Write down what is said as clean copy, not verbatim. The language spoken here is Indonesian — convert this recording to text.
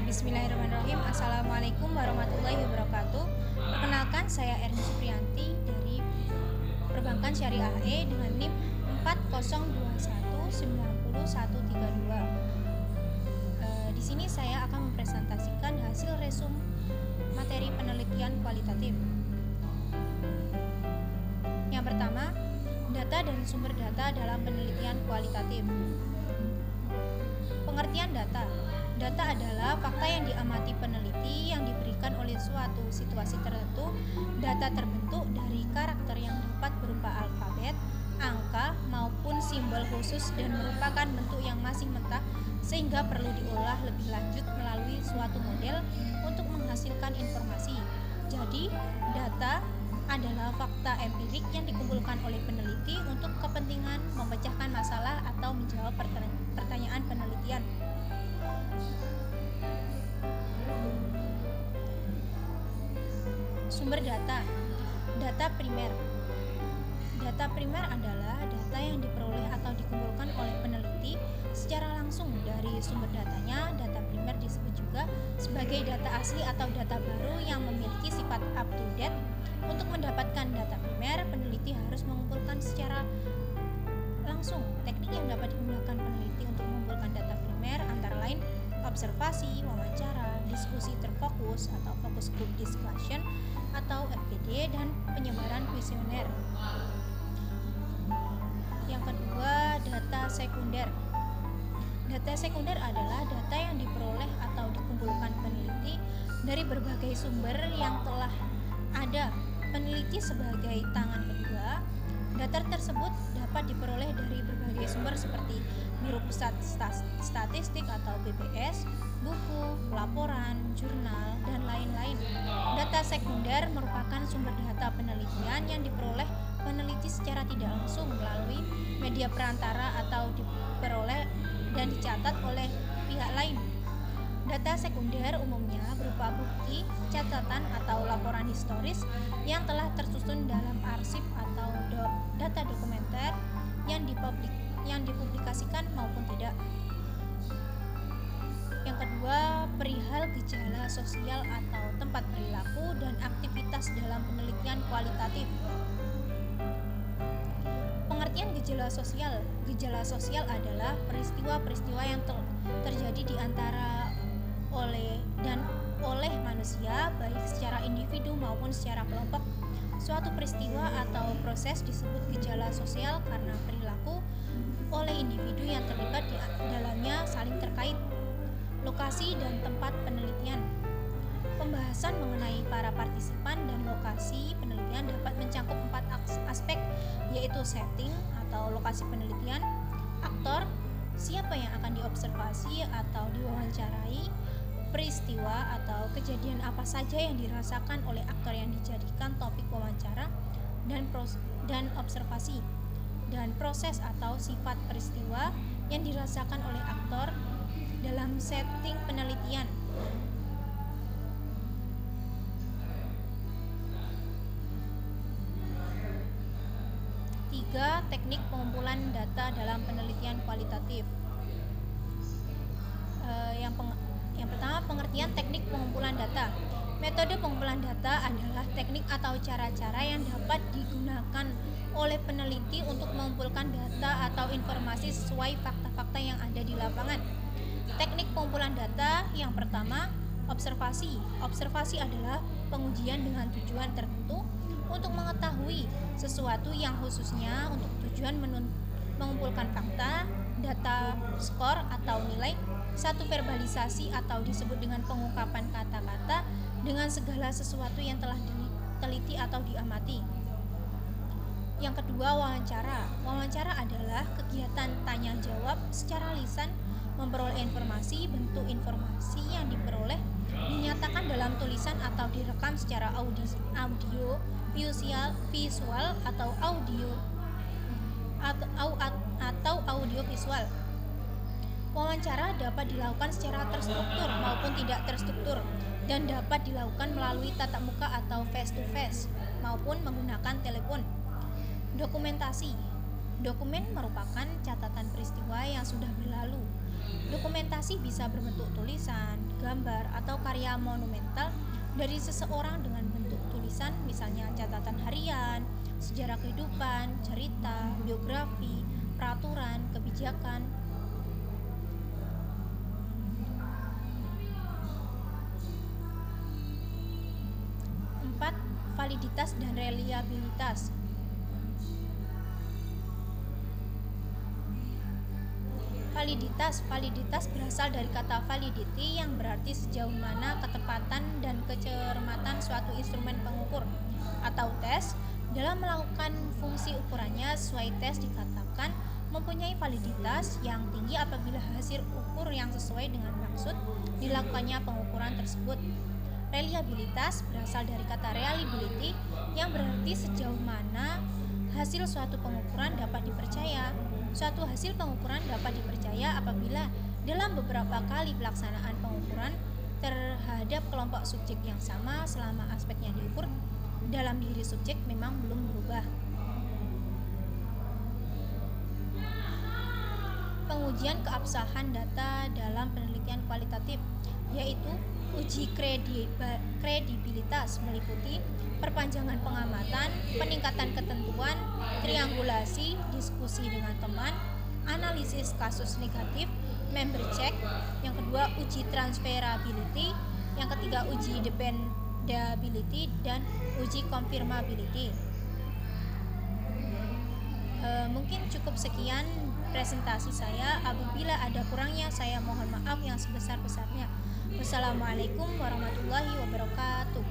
Bismillahirrahmanirrahim. Assalamualaikum warahmatullahi wabarakatuh. Perkenalkan, saya Erni Supriyanti dari Perbankan Syariah AE dengan NIM 4021903132. Di sini saya akan mempresentasikan hasil resum materi penelitian kualitatif. Yang pertama, data dan sumber data dalam penelitian kualitatif. Pengertian data. Data adalah fakta yang diamati peneliti yang diberikan oleh suatu situasi tertentu. Data terbentuk dari karakter yang dapat berupa alfabet, angka, maupun simbol khusus dan merupakan bentuk yang masih mentah sehingga perlu diolah lebih lanjut melalui suatu model untuk menghasilkan informasi. Jadi, data adalah fakta empirik yang dikumpulkan oleh peneliti untuk kepentingan memecahkan masalah atau menjawab pertanyaan penelitian. Sumber data. Data primer. Data primer adalah data yang diperoleh atau dikumpulkan oleh peneliti secara langsung dari sumber datanya. Data primer disebut juga sebagai data asli atau data baru yang memiliki sifat up to date. Untuk mendapatkan data primer, peneliti harus mengumpulkan secara langsung. Teknik yang dapat digunakan peneliti untuk mengumpulkan data primer antara lain observasi, wawancara, diskusi terfokus atau focus group discussion atau FGD, dan penyebaran kuesioner. Yang kedua, data sekunder. Data sekunder adalah data yang diperoleh atau dikumpulkan peneliti dari berbagai sumber yang telah ada. Peneliti sebagai tangan kedua. Data tersebut dapat diperoleh dari berbagai sumber seperti Biro Pusat Statistik atau BPS, buku, laporan, jurnal, dan lain-lain. Data sekunder merupakan sumber data penelitian yang diperoleh peneliti secara tidak langsung melalui media perantara atau diperoleh dan dicatat oleh pihak lain. Data sekunder umumnya berupa bukti, catatan, atau laporan historis yang telah tersusun dalam arsip atau data dokumenter yang dipublikasikan maupun tidak. Yang kedua, perihal gejala sosial atau tempat perilaku dan aktivitas dalam penelitian kualitatif. Pengertian gejala sosial. Gejala sosial adalah peristiwa-peristiwa yang terjadi di antara oleh manusia, baik secara individu maupun secara kelompok. Suatu peristiwa atau proses disebut gejala sosial karena perilaku oleh individu yang terlibat di dalamnya saling terkait. Lokasi dan tempat penelitian. Pembahasan mengenai para partisipan dan lokasi penelitian dapat mencakup 4 aspek, yaitu setting atau lokasi penelitian, aktor, siapa yang akan diobservasi atau diwawancarai, peristiwa atau kejadian apa saja yang dirasakan oleh aktor yang dijadikan topik wawancara, dan observasi, dan proses atau sifat peristiwa yang dirasakan oleh aktor dalam setting penelitian. Tiga, teknik pengumpulan data dalam penelitian kualitatif. Yang pertama, pengertian teknik pengumpulan data. Metode pengumpulan data adalah teknik atau cara-cara yang dapat digunakan oleh peneliti untuk mengumpulkan data atau informasi sesuai fakta-fakta yang ada di lapangan. Teknik pengumpulan data yang pertama, observasi. Observasi adalah pengujian dengan tujuan tertentu untuk mengetahui sesuatu yang khususnya untuk tujuan mengumpulkan fakta, data, skor atau nilai. Satu, verbalisasi atau disebut dengan pengungkapan kata-kata dengan segala sesuatu yang telah diteliti atau diamati. Yang kedua, wawancara. Wawancara adalah kegiatan tanya jawab secara lisan, memperoleh informasi. Bentuk informasi yang diperoleh dinyatakan dalam tulisan atau direkam secara audio, visual atau audio visual. Wawancara dapat dilakukan secara terstruktur maupun tidak terstruktur dan dapat dilakukan melalui tatap muka atau face to face maupun menggunakan telepon. Dokumentasi. Dokumen merupakan catatan peristiwa yang sudah berlalu. Dokumentasi bisa berbentuk tulisan, gambar, atau karya monumental dari seseorang dengan bentuk tulisan, misalnya catatan harian, sejarah kehidupan, cerita, biografi, peraturan, kebijakan. 4. Validitas dan reliabilitas. Validitas berasal dari kata validity yang berarti sejauh mana ketepatan dan kecermatan suatu instrumen pengukur atau tes dalam melakukan fungsi ukurannya sesuai tes dikatakan mempunyai validitas yang tinggi apabila hasil ukur yang sesuai dengan maksud dilakukannya pengukuran tersebut. Reliabilitas berasal dari kata reliability yang berarti sejauh mana hasil suatu pengukuran dapat dipercaya. Suatu hasil pengukuran dapat dipercaya apabila dalam beberapa kali pelaksanaan pengukuran terhadap kelompok subjek yang sama selama aspek yang diukur dalam diri subjek memang belum berubah. Pengujian keabsahan data dalam penelitian kualitatif, yaitu uji kredibilitas meliputi perpanjangan pengamatan, peningkatan ketentuan, triangulasi, diskusi dengan teman, analisis kasus negatif, member check, yang kedua uji transferability, yang ketiga uji dependability, dan uji confirmability. Mungkin cukup sekian presentasi saya. Apabila ada kurangnya saya mohon maaf yang sebesar-besarnya. Wassalamualaikum warahmatullahi wabarakatuh.